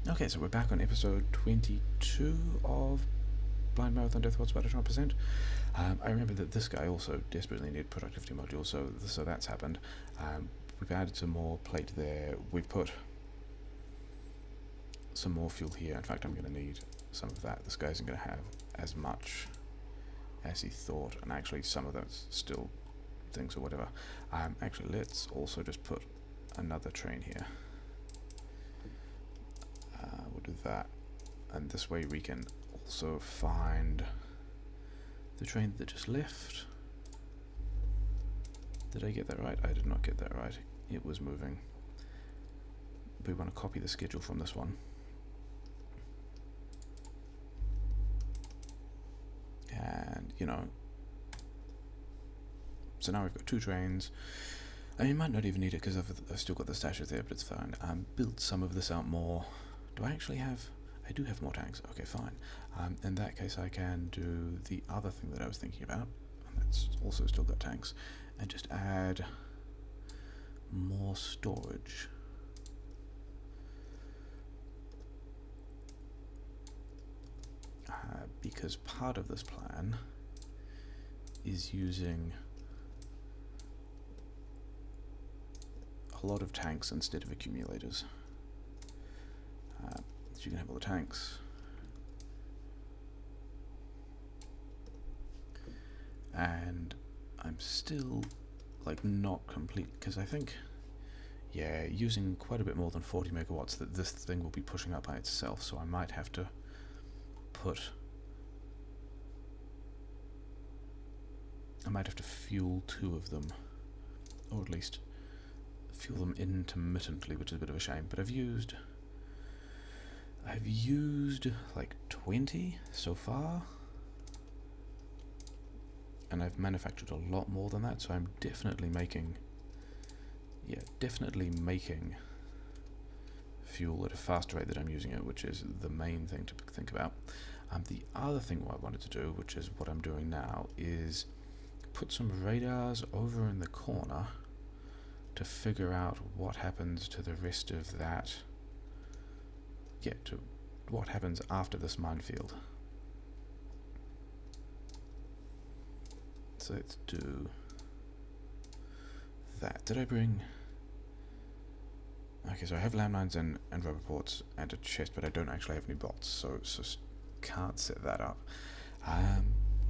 Okay, so we're back on episode 22 of Blind Marathon Deathworld Spidertron Present. I remember that this guy also desperately needed productivity modules, so that's happened. We've added some more plate there. We've put some more fuel here. In fact, I'm going to need some of that. This guy isn't going to have as much as he thought, and actually some of those still things or whatever. Actually, let's also just put another train here. We'll do that, and this way we can also find the train that just left. Did I get that right? I did not get that right. It was moving. We want to copy the schedule from this one. And, you know, so now we've got two trains. I mean, might not even need it because I've still got the stashes there, but it's fine. Build some of this out more. Do I actually have... I do have more tanks. Okay, fine. In that case, I can do the other thing that I was thinking about, and that's also still got tanks, and just add more storage. Because part of this plan is using a lot of tanks instead of accumulators. So you can have all the tanks. And I'm still like not complete, because I think, yeah, using quite a bit more than 40 megawatts, that this thing will be pushing up by itself, so I might have to fuel two of them, or at least fuel them intermittently, which is a bit of a shame. But I've used like 20 so far, and I've manufactured a lot more than that, so I'm definitely making fuel at a faster rate that I'm using it, which is the main thing to think about. The other thing I wanted to do, which is what I'm doing now, is put some radars over in the corner to figure out what happens to the rest of that, to what happens after this minefield. So let's do that. Did I bring... Okay, so I have landmines and rubber ports and a chest, but I don't actually have any bots, so can't set that up.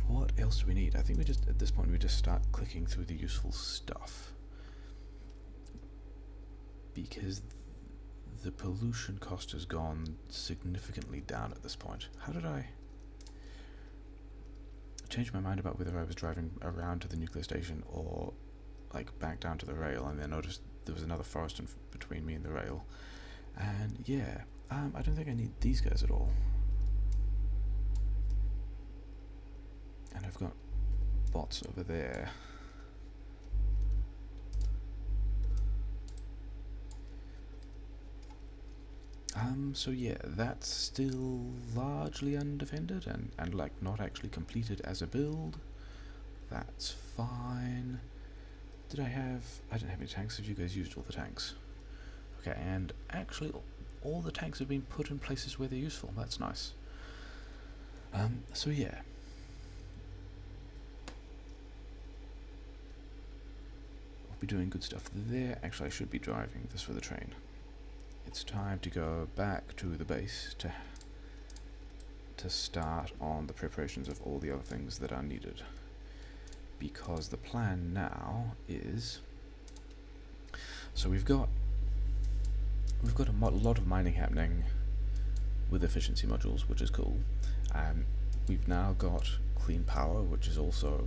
What else do we need? I think we just, at this point, we just start clicking through the useful stuff, because the pollution cost has gone significantly down at this point. How did I change my mind about whether I was driving around to the nuclear station or like back down to the rail, and then noticed there was another forest between me and the rail, and yeah, I don't think I need these guys at all. And I've got bots over there. So yeah, that's still largely undefended and like not actually completed as a build. That's fine. I didn't have any tanks, so you guys used all the tanks. Okay, and actually all the tanks have been put in places where they're useful. That's nice. So yeah. We'll be doing good stuff there. Actually, I should be driving this for the train. It's time to go back to the base to start on the preparations of all the other things that are needed, because the plan now is, so we've got a lot of mining happening with efficiency modules, which is cool. We've now got clean power, which is also,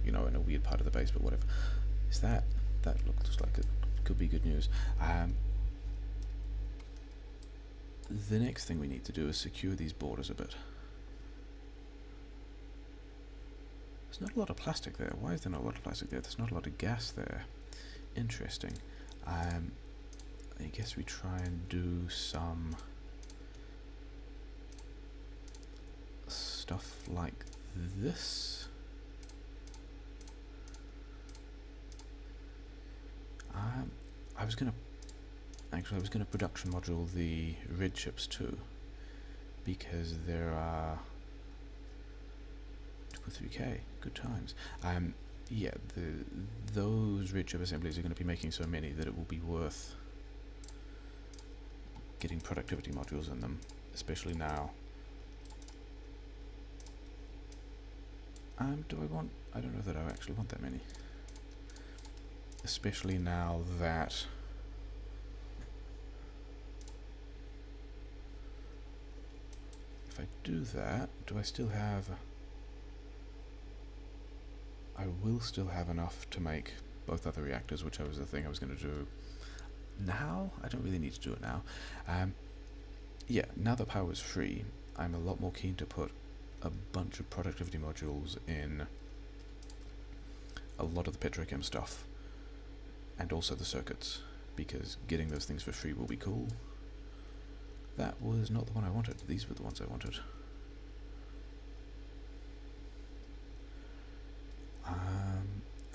you know, in a weird part of the base, but whatever. Is that looks like it could be good news. The next thing we need to do is secure these borders a bit. There's not a lot of plastic there. Why is there not a lot of plastic there? There's not a lot of gas there. Interesting. I guess we try and do some stuff like this. I was gonna Actually, I was going to production module the red chips too, because there are 2.3k. Good times. Yeah, those red chip assemblies are going to be making so many that it will be worth getting productivity modules in them, especially now. Do I want... I don't know that I actually want that many. Especially now that... if I do that, do I still have... I will still have enough to make both other reactors, which was the thing I was going to do now. I don't really need to do it now. Yeah, now that power is free, I'm a lot more keen to put a bunch of productivity modules in a lot of the petrochem stuff, and also the circuits, because getting those things for free will be cool. That was not the one I wanted. These were the ones I wanted.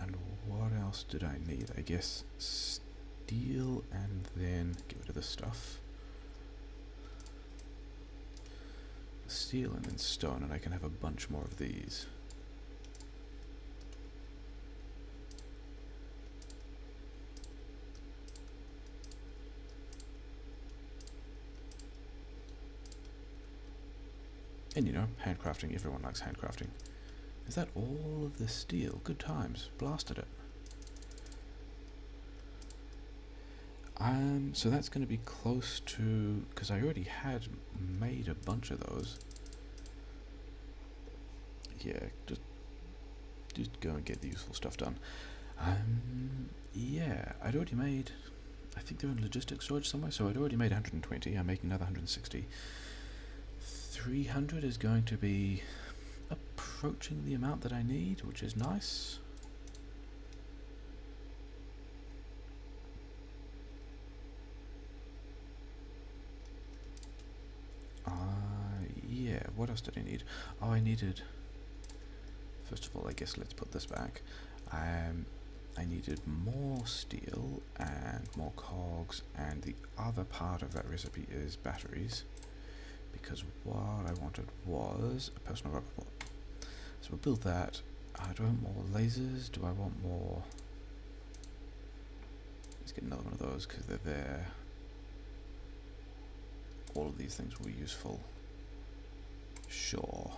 And what else did I need? I guess steel, and then get rid of this stuff. Steel and then stone, and I can have a bunch more of these. And you know, handcrafting, everyone likes handcrafting. Is that all of the steel? Good times. Blasted it. So that's going to be close to... because I already had made a bunch of those. Yeah, just go and get the useful stuff done. Yeah, I'd already made... I think they're in logistics storage somewhere, so I'd already made 120. I'm making another 160. 300 is going to be approaching the amount that I need, which is nice. Yeah, what else did I need? Oh, I needed... first of all, I guess let's put this back. I needed more steel and more cogs, and the other part of that recipe is batteries, because what I wanted was a personal rubber board. So we'll build that. Do I want more lasers? Do I want more... let's get another one of those, because they're there. All of these things will be useful. Sure.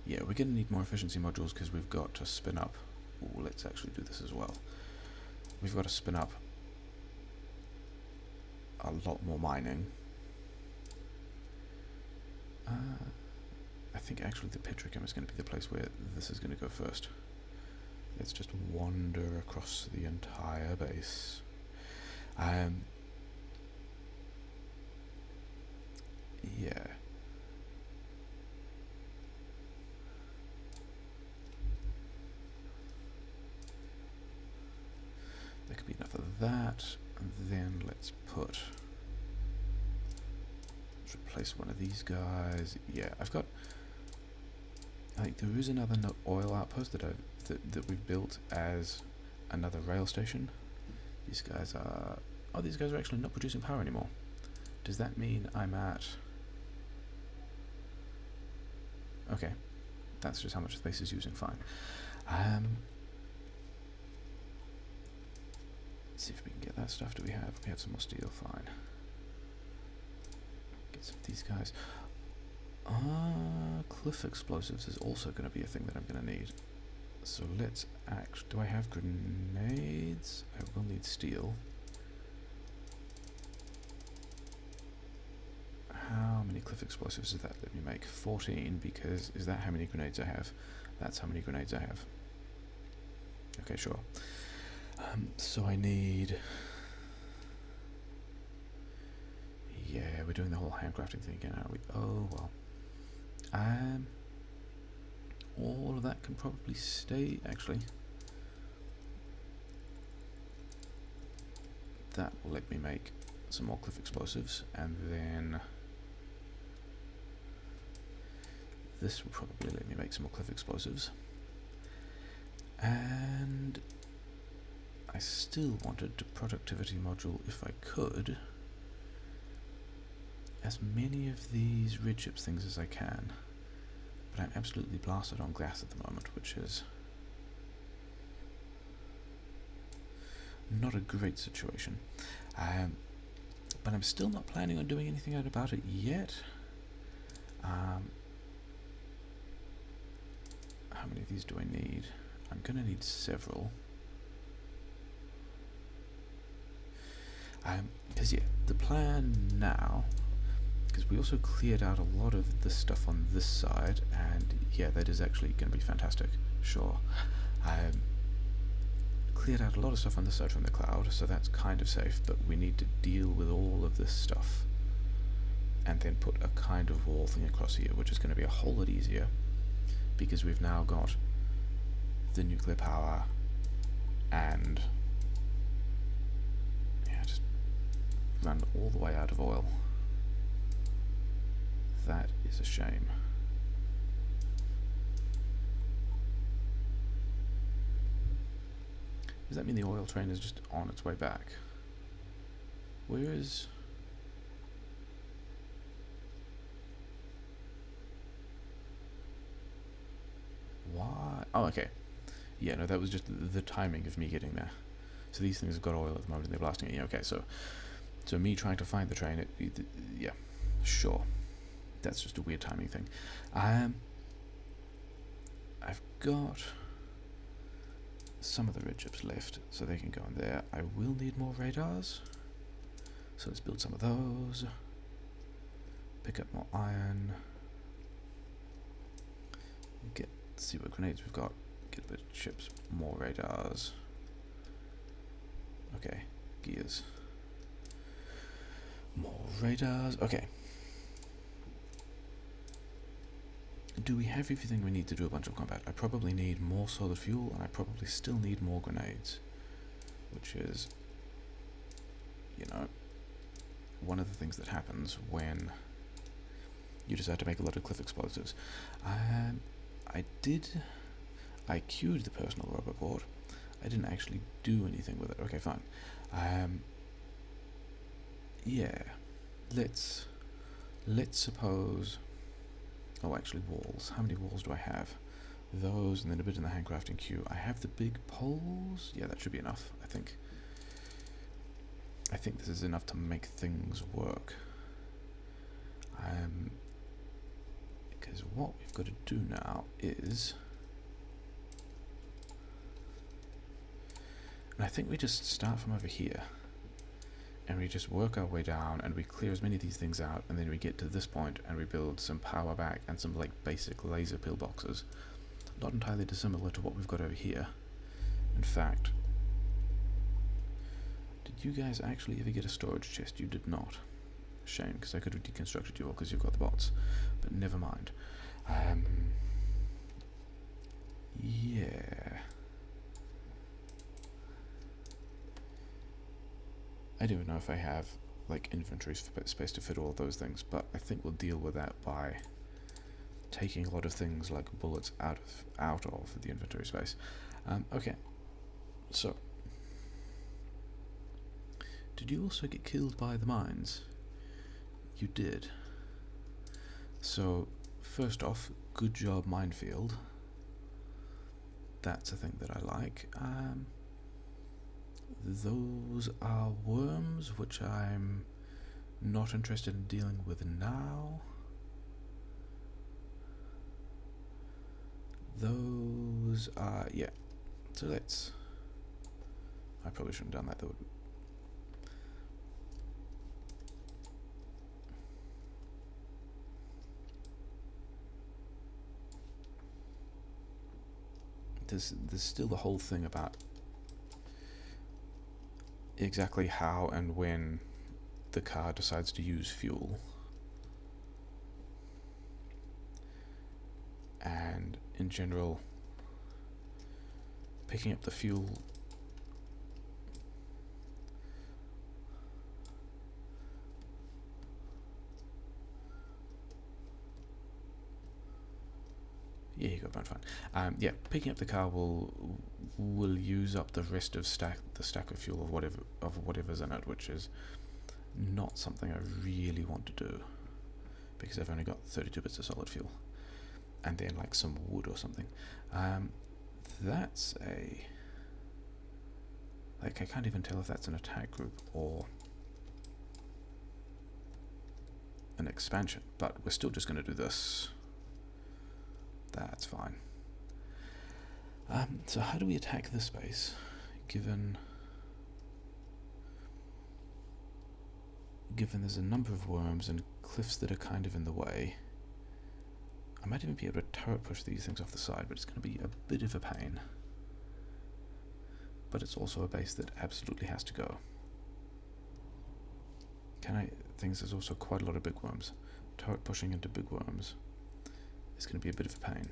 Yeah, we're going to need more efficiency modules because we've got to spin up... ooh, let's actually do this as well. We've got to spin up a lot more mining. I think actually the petrochem is going to be the place where this is going to go first. Let's just wander across the entire base. Yeah. There could be enough of that, and then let's replace one of these guys. Yeah, I've got... I think there is another oil outpost that we've built as another rail station. These guys are... oh, these guys are actually not producing power anymore. Does that mean I'm at... okay, that's just how much space is using, fine. Let's see if we can get that stuff. Do we have? We had some more steel, fine. Get some of these guys. Cliff explosives is also going to be a thing that I'm going to need. So let's act. Do I have grenades? I will need steel. How many cliff explosives does that let me make? 14, because is that how many grenades I have? That's how many grenades I have. Okay, sure. So I need... yeah, we're doing the whole handcrafting thing again, aren't we? Oh, well. All of that can probably stay, actually. That will let me make some more cliff explosives, and then this will probably let me make some more cliff explosives. And I still wanted to productivity module, if I could, as many of these red chips things as I can. But I'm absolutely blasted on glass at the moment, which is not a great situation. But I'm still not planning on doing anything about it yet. How many of these do I need? I'm going to need several. Because yeah, the plan now, because we also cleared out a lot of the stuff on this side, and yeah, that is actually going to be fantastic, sure. Cleared out a lot of stuff on this side from the cloud, so that's kind of safe, but we need to deal with all of this stuff and then put a kind of wall thing across here, which is going to be a whole lot easier because we've now got the nuclear power and yeah, just run all the way out of oil. That is a shame. Does that mean the oil train is just on its way back? Where is... Why? Oh, okay. Yeah, no, that was just the timing of me getting there. So these things have got oil at the moment and they're blasting it. Yeah, okay, so me trying to find the train, yeah, sure. That's just a weird timing thing. I've got some of the red chips left, so they can go in there. I will need more radars, so let's build some of those. Pick up more iron. See what grenades we've got. Get a bit of chips, more radars. Okay, gears. More radars. Okay. Do we have everything we need to do a bunch of combat? I probably need more solid fuel, and I probably still need more grenades, which is, you know, one of the things that happens when you decide to make a lot of cliff explosives. I queued the personal rubber board. I didn't actually do anything with it. Okay, fine. Yeah, let's suppose. Oh, actually, walls. How many walls do I have? Those, and then a bit in the handcrafting queue. I have the big poles. Yeah, that should be enough, I think. I think this is enough to make things work. Because what we've got to do now is... And I think we just start from over here. And we just work our way down and we clear as many of these things out, and then we get to this point and we build some power back and some like basic laser pillboxes. Not entirely dissimilar to what we've got over here. In fact, did you guys actually ever get a storage chest? You did not. Shame, because I could have deconstructed you all because you've got the bots. But never mind. Yeah. I don't know if I have like inventory space to fit all of those things, but I think we'll deal with that by taking a lot of things like bullets out of the inventory space. Okay, so did you also get killed by the mines? You did. So first off, good job, minefield. That's a thing that I like. Those are worms, which I'm not interested in dealing with now. Those are, yeah. So let's... I probably shouldn't have done that though. There's still the whole thing about exactly how and when the car decides to use fuel, and in general picking up the fuel here you go. burn fine. Yeah, picking up the car will use up the rest of the stack of fuel of whatever's in it, which is not something I really want to do because I've only got 32 bits of solid fuel, and then like some wood or something. That's a like I can't even tell if that's an attack group or an expansion, but we're still just going to do this. That's fine. So how do we attack this base, given there's a number of worms and cliffs that are kind of in the way? I might even be able to turret push these things off the side, but it's going to be a bit of a pain. But it's also a base that absolutely has to go. There's also quite a lot of big worms. Turret pushing into big worms is going to be a bit of a pain.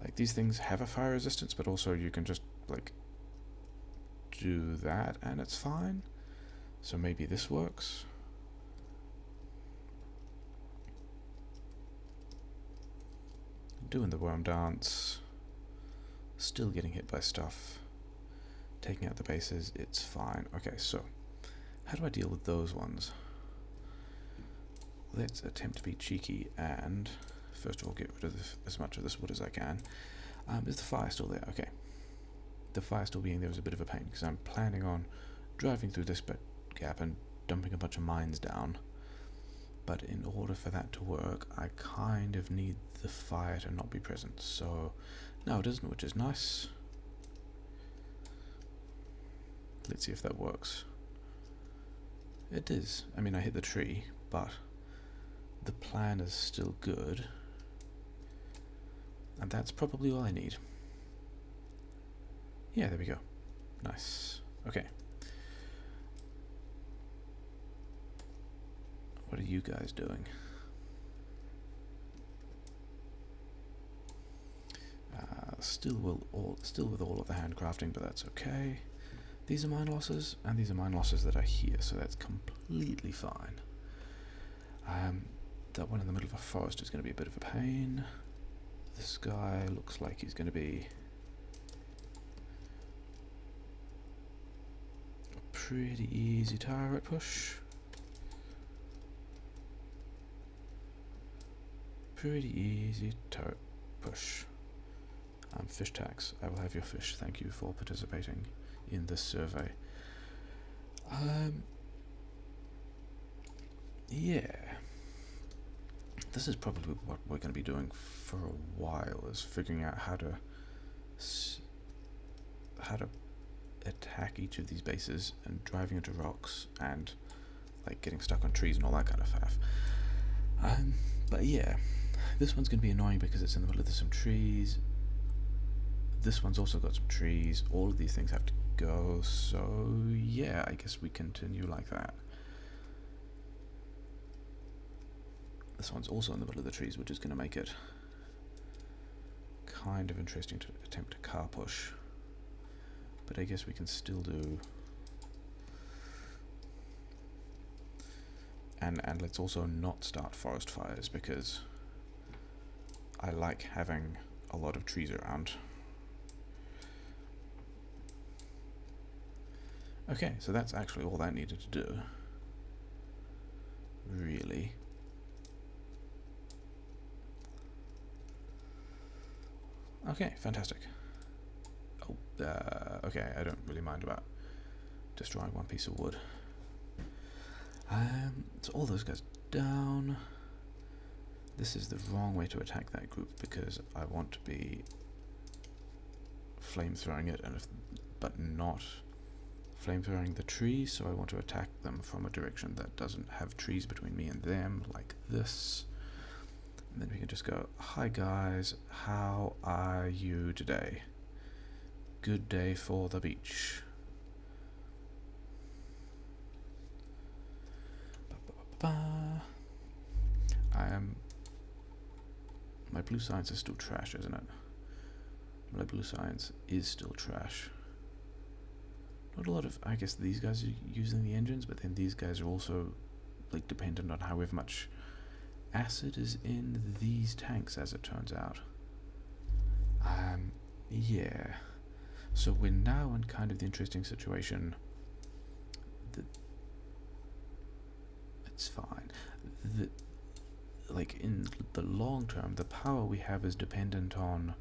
Like, these things have a fire resistance, but also you can just like do that and it's fine. So maybe this works. Doing the worm dance, still getting hit by stuff, taking out the bases, it's fine. Okay, so how do I deal with those ones? Let's attempt to be cheeky and first of all get rid of as much of this wood as I can. Is the fire still there? Okay. The fire still being there is a bit of a pain because I'm planning on driving through this gap and dumping a bunch of mines down. But in order for that to work, I kind of need the fire to not be present. So now it isn't, which is nice. Let's see if that works. It is. I mean, I hit the tree, but the plan is still good. And that's probably all I need. Yeah, there we go. Nice. Okay. What are you guys doing? Still with all of the handcrafting, but that's okay. These are mine losses, and these are mine losses that are here, so that's completely fine. That one in the middle of a forest is going to be a bit of a pain. This guy looks like he's going to be a pretty easy turret push. Pretty easy turret push. Fish tax. I will have your fish. Thank you for participating in this survey. Yeah. This is probably what we're going to be doing for a while, is figuring out how to attack each of these bases and driving into rocks and like getting stuck on trees and all that kind of faff. But yeah, this one's going to be annoying because it's in the middle of some trees. This one's also got some trees. All of these things have to go, so yeah, I guess we continue like that. This one's also in the middle of the trees, which is going to make it kind of interesting to attempt a car push. But I guess we can still do... And let's also not start forest fires, because I like having a lot of trees around. Okay, so that's actually all that needed to do. Really. Okay, fantastic. Oh, okay, I don't really mind about destroying one piece of wood. So all those guys down. This is the wrong way to attack that group because I want to be flamethrowing it, but not flamethrowing the trees, so I want to attack them from a direction that doesn't have trees between me and them, like this. And then we can just go, hi guys, how are you today? Good day for the beach. My blue science is still trash, isn't it? My blue science is still trash. not a lot of, I guess these guys are using the engines, but then these guys are also like dependent on however much acid is in these tanks, as it turns out. Yeah. So we're now in kind of the interesting situation that it's fine. That, like, in the long term, the power we have is dependent on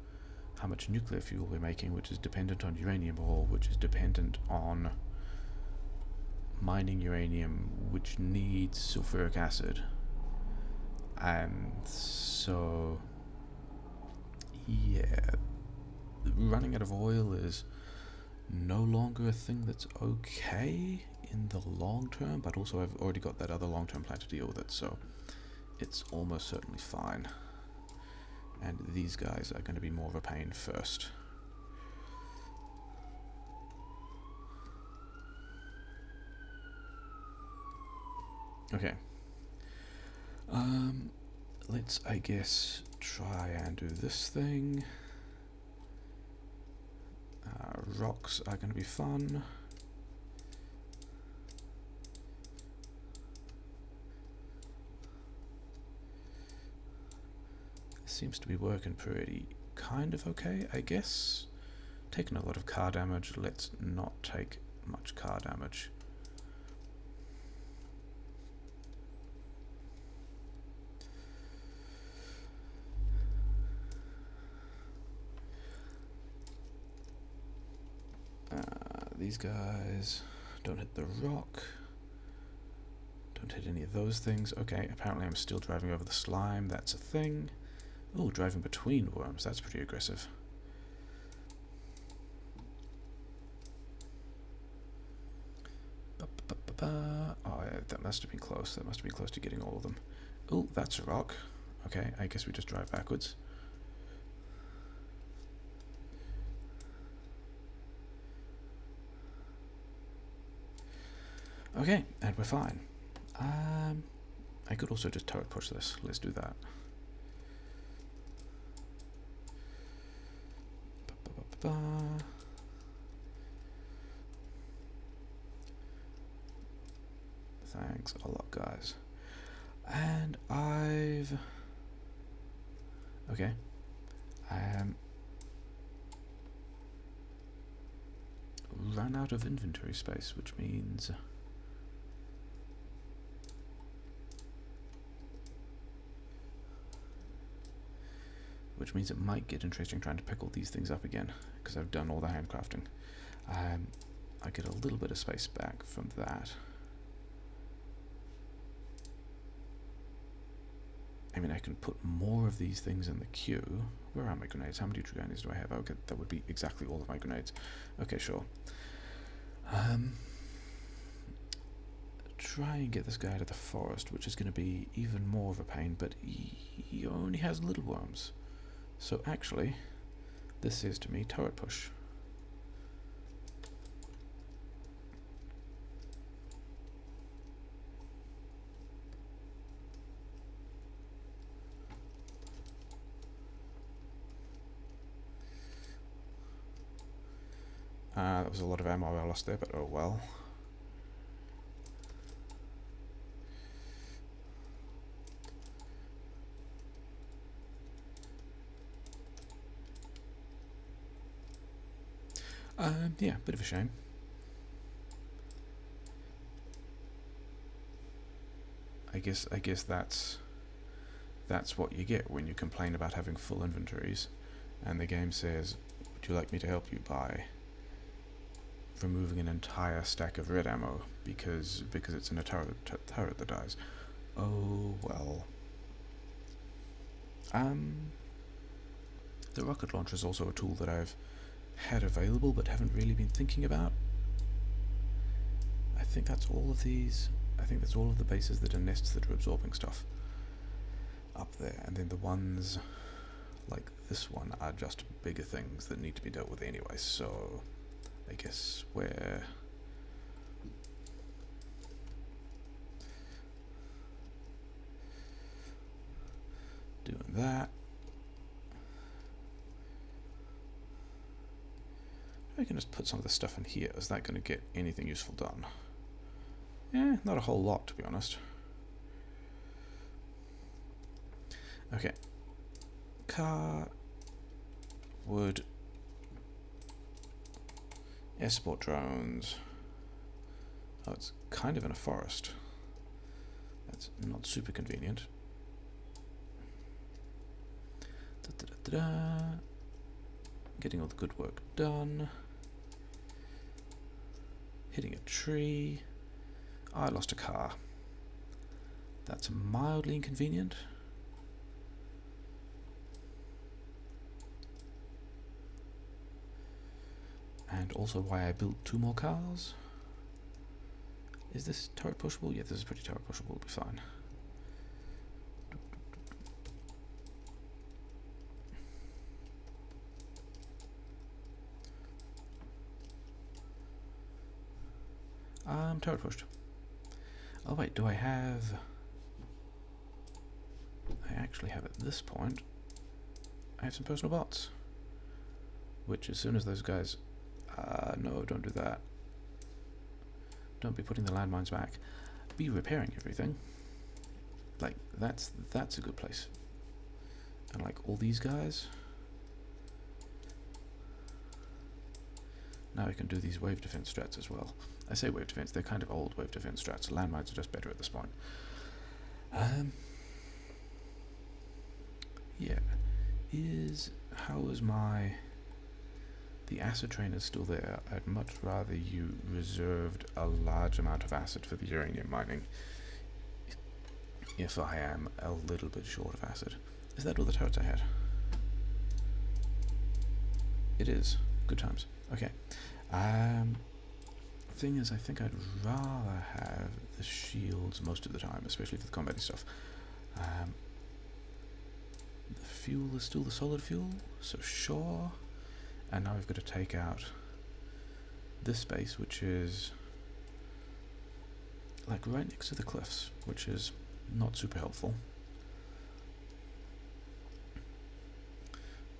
how much nuclear fuel we're making, which is dependent on uranium ore, which is dependent on mining uranium, which needs sulfuric acid. And so, yeah, running out of oil is no longer a thing that's okay in the long term, but also I've already got that other long-term plan to deal with it, so it's almost certainly fine. And these guys are going to be more of a pain first. Okay. Let's, I guess, try and do this thing. Rocks are going to be fun. Seems to be working pretty kind of okay, I guess. Taking a lot of car damage. Let's not take much car damage. These guys don't hit the rock. Don't hit any of those things. Okay, apparently I'm still driving over the slime. That's a thing. Oh, driving between worms. That's pretty aggressive. Oh, yeah, that must have been close. That must have been close to getting all of them. Oh, that's a rock. Okay, I guess we just drive backwards. Okay, and we're fine. I could also just turret push this. Let's do that. Thanks a lot, guys. And I've... Okay. Run out of inventory space, which means... it might get interesting trying to pick all these things up again, because I've done all the handcrafting. I get a little bit of space back from that. I mean, I can put more of these things in the queue. Where are my grenades? How many grenades do I have? Okay, that would be exactly all of my grenades. Okay, sure. Try and get this guy out of the forest, which is going to be even more of a pain, but he only has little worms. So actually, this says to me turret push. That was a lot of ammo I lost there, but oh well. Yeah, bit of a shame. I guess that's what you get when you complain about having full inventories, and the game says, "Would you like me to help you by removing an entire stack of red ammo because it's in a turret that dies?" Oh well. The rocket launcher is also a tool that I've had available but haven't really been thinking about. I think that's all of these. I think that's all of the bases that are nests that are absorbing stuff up there, and then the ones like this one are just bigger things that need to be dealt with anyway, so I guess we're doing that. I can just put some of this stuff in here. Is that going to get anything useful done? Not a whole lot, to be honest. Okay. Car, wood, escort drones. Oh, it's kind of in a forest. That's not super convenient. Getting all the good work done. Hitting a tree. I lost a car. That's mildly inconvenient. And also why I built 2 more cars. Is this turret pushable? Yeah, this is pretty turret pushable. It'll be fine. Turret pushed. Oh wait, do I have... I actually have at this point, I have some personal bots. Which as soon as those guys... no, don't do that. Don't be putting the landmines back. Be repairing everything. Like, that's a good place. And like all these guys... Now I can do these wave defense strats as well. I say wave defense, they're kind of old wave defense strats. Landmines are just better at this point. Yeah. How is my... The acid train is still there. I'd much rather you reserved a large amount of acid for the uranium mining. If I am a little bit short of acid. Is that all the turrets I had? It is. Good times. Okay. Thing is, I think I'd rather have the shields most of the time, especially for the combating stuff. The fuel is still the solid fuel, so sure. And now I've got to take out this space, which is like right next to the cliffs, which is not super helpful.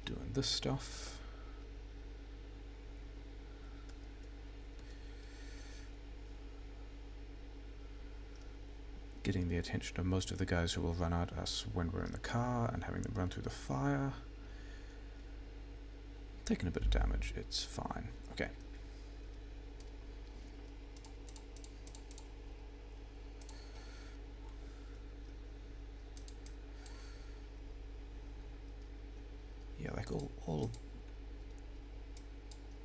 Doing this stuff. Getting the attention of most of the guys who will run at us when we're in the car and having them run through the fire. Taking a bit of damage, it's fine. Okay. Yeah, like all...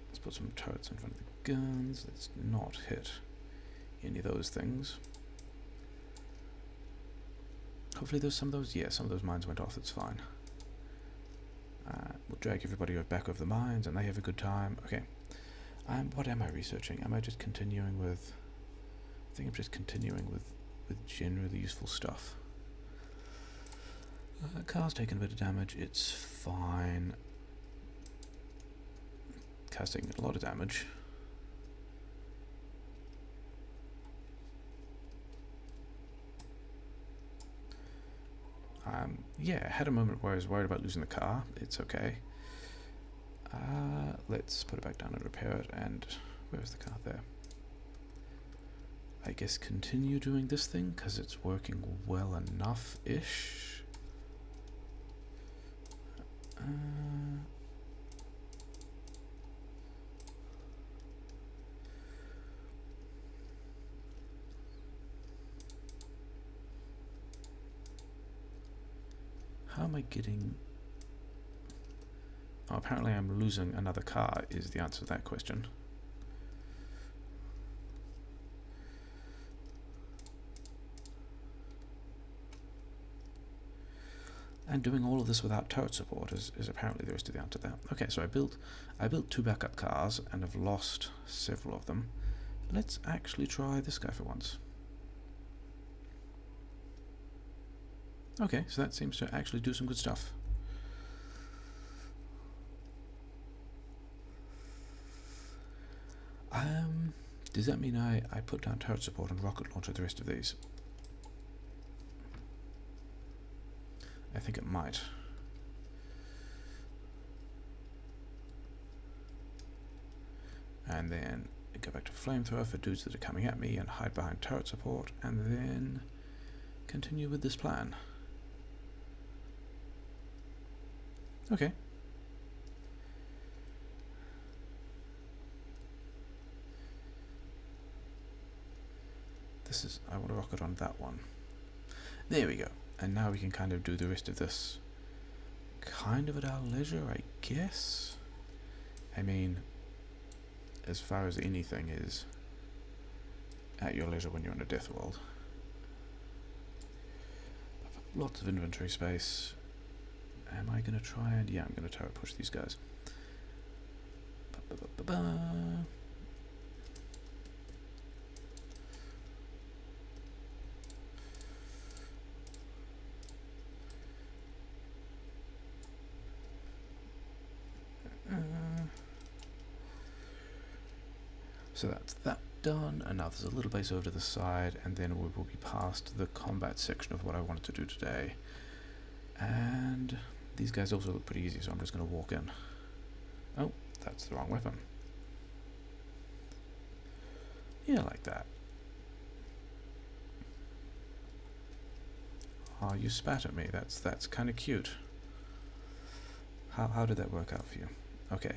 Let's put some turrets in front of the guns. Let's not hit any of those things. Hopefully there's some of those... Yeah, some of those mines went off, that's fine. We'll drag everybody back over the mines and they have a good time. Okay. What am I researching? Am I just continuing with... I think I'm just continuing with generally useful stuff. Car's taking a bit of damage, it's fine. Car's taking a lot of damage. Yeah, I had a moment where I was worried about losing the car. It's okay. Let's put it back down and repair it. And where's the car? There. I guess continue doing this thing because it's working well enough-ish. How am I getting... Oh, apparently I'm losing another car is the answer to that question. And doing all of this without turret support is apparently the rest of the answer to that. Okay, so I built 2 backup cars and have lost several of them. Let's actually try this guy for once. Okay, so that seems to actually do some good stuff. Does that mean I put down turret support and rocket launcher the rest of these? I think it might. and then go back to flamethrower for dudes that are coming at me and hide behind turret support, and then continue with this plan. Okay. This is, I want to rocket on that one. There we go. And now we can kind of do the rest of this kind of at our leisure, I guess. I mean, as far as anything is at your leisure when you're in a death world. Lots of inventory space. Am I going to try and... yeah, I'm going to turret push these guys. So that's that done, and now there's a little base over to the side, and then we will be past the combat section of what I wanted to do today. And these guys also look pretty easy, so I'm just going to walk in. Oh, that's the wrong weapon. Yeah, like that. Oh, you spat at me. That's kind of cute. How did that work out for you? Okay.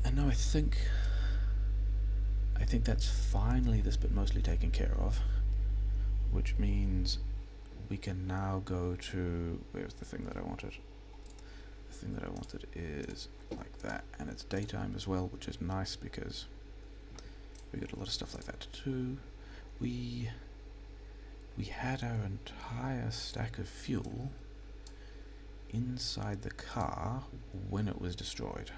And now I think that's finally this bit mostly taken care of, which means we can now go to, where's the thing that I wanted? The thing that I wanted is like that, and it's daytime as well, which is nice because we got a lot of stuff like that too. We had our entire stack of fuel inside the car when it was destroyed.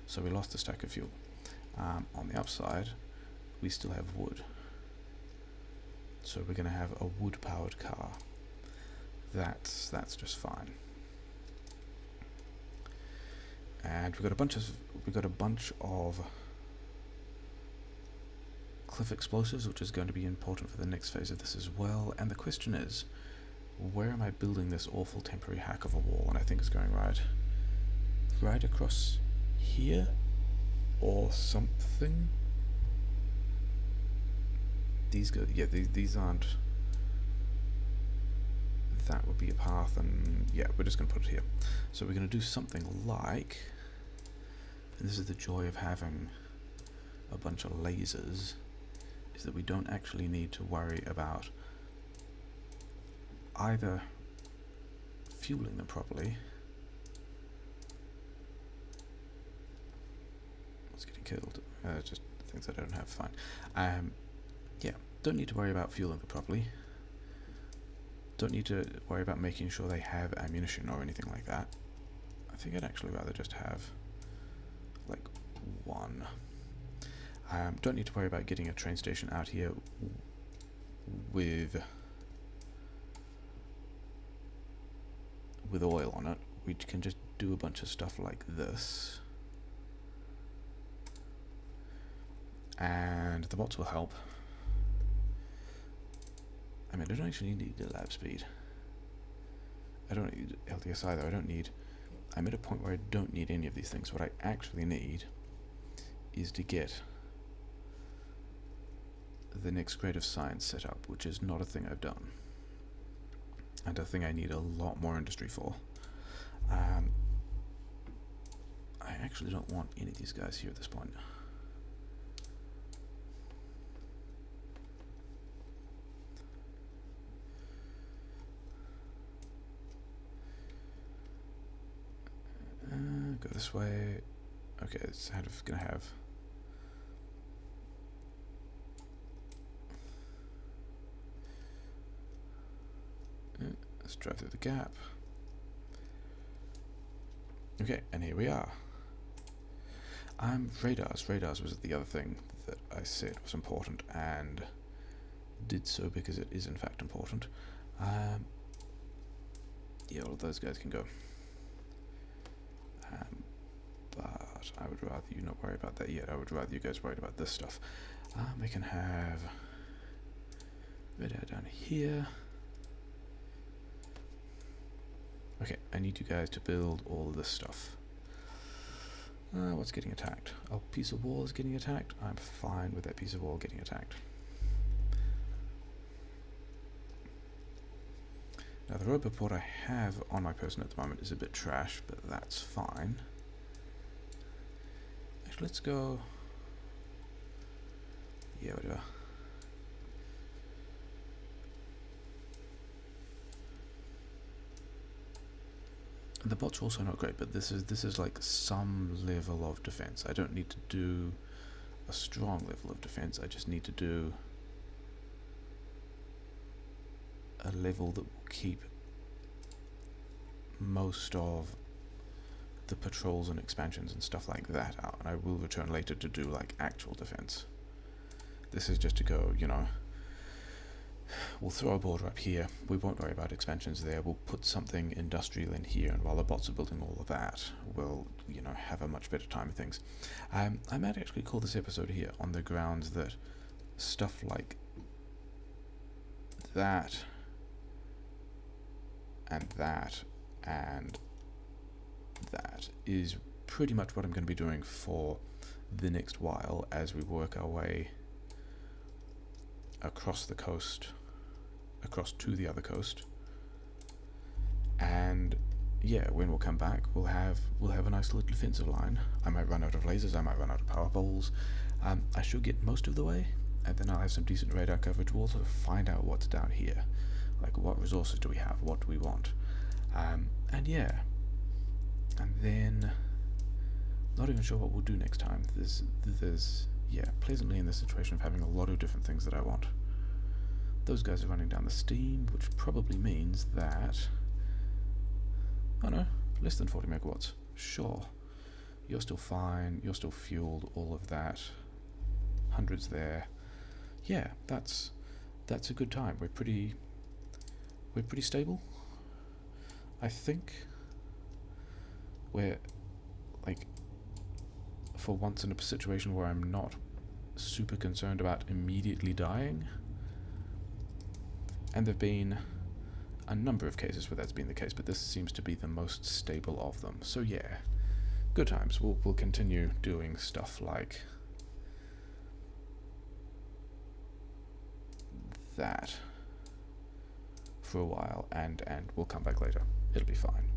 So we lost the stack of fuel. On the upside, we still have wood. So we're going to have a wood-powered car. That's just fine. And we got a bunch of cliff explosives, which is going to be important for the next phase of this as well. And the question is, where am I building this awful temporary hack of a wall? And I think it's going right across here or something. These go, yeah, these aren't, that would be a path, and yeah, we're just going to put it here. So we're going to do something like, and this is the joy of having a bunch of lasers, is that we don't actually need to worry about either fueling them properly. What's getting killed? Just things I don't have, fine. Yeah, don't need to worry about fueling them properly. Don't need to worry about making sure they have ammunition or anything like that. I think I'd actually rather just have like one. Don't need to worry about getting a train station out here with oil on it. We can just do a bunch of stuff like this. And the bots will help. I mean, I don't actually need the lab speed. I don't need LTS either. I'm at a point where I don't need any of these things. What I actually need is to get the next grade of science set up, which is not a thing I've done, and a thing I need a lot more industry for. I actually don't want any of these guys here at this point. Go this way. Okay, it's kind of gonna have let's drive through the gap. Okay, and here we are. Radars. Radars was the other thing that I said was important, and did so because it is in fact important. Yeah, all of those guys can go. But I would rather you not worry about that yet. I would rather you guys worry about this stuff. We can have radar down here. Okay, I need you guys to build all of this stuff. What's getting attacked? A piece of wall is getting attacked. I'm fine with that piece of wall getting attacked. Now the rope report I have on my person at the moment is a bit trash, but that's fine. Actually, let's go... yeah, whatever. The bots are also not great, but this is like some level of defense. I don't need to do a strong level of defense. I just need to do a level that will keep most of the patrols and expansions and stuff like that out. And I will return later to do like actual defense. This is just to go, you know, we'll throw a border up here. We won't worry about expansions there. We'll put something industrial in here, and while the bots are building all of that, we'll, you know, have a much better time of things. I might actually call this episode here on the grounds that stuff like that and that and that is pretty much what I'm going to be doing for the next while as we work our way across the coast, across to the other coast. And yeah, when we'll come back, we'll have a nice little defensive line. I might run out of lasers, I might run out of power poles. I should get most of the way, and then I'll have some decent radar coverage. We'll also find out what's down here, like what resources do we have, what do we want, and yeah, and then not even sure what we'll do next time. There's yeah, pleasantly in the situation of having a lot of different things that I want. Those guys are running down the steam, which probably means that, oh no, less than 40 megawatts. Sure, you're still fine, you're still fueled, all of that. Hundreds there. Yeah, that's a good time. We're pretty stable. I think we're like, for once, in a situation where I'm not super concerned about immediately dying. And there've been a number of cases where that's been the case, but this seems to be the most stable of them. So yeah, good times. We'll continue doing stuff like that for a while, and we'll come back later. It'll be fine.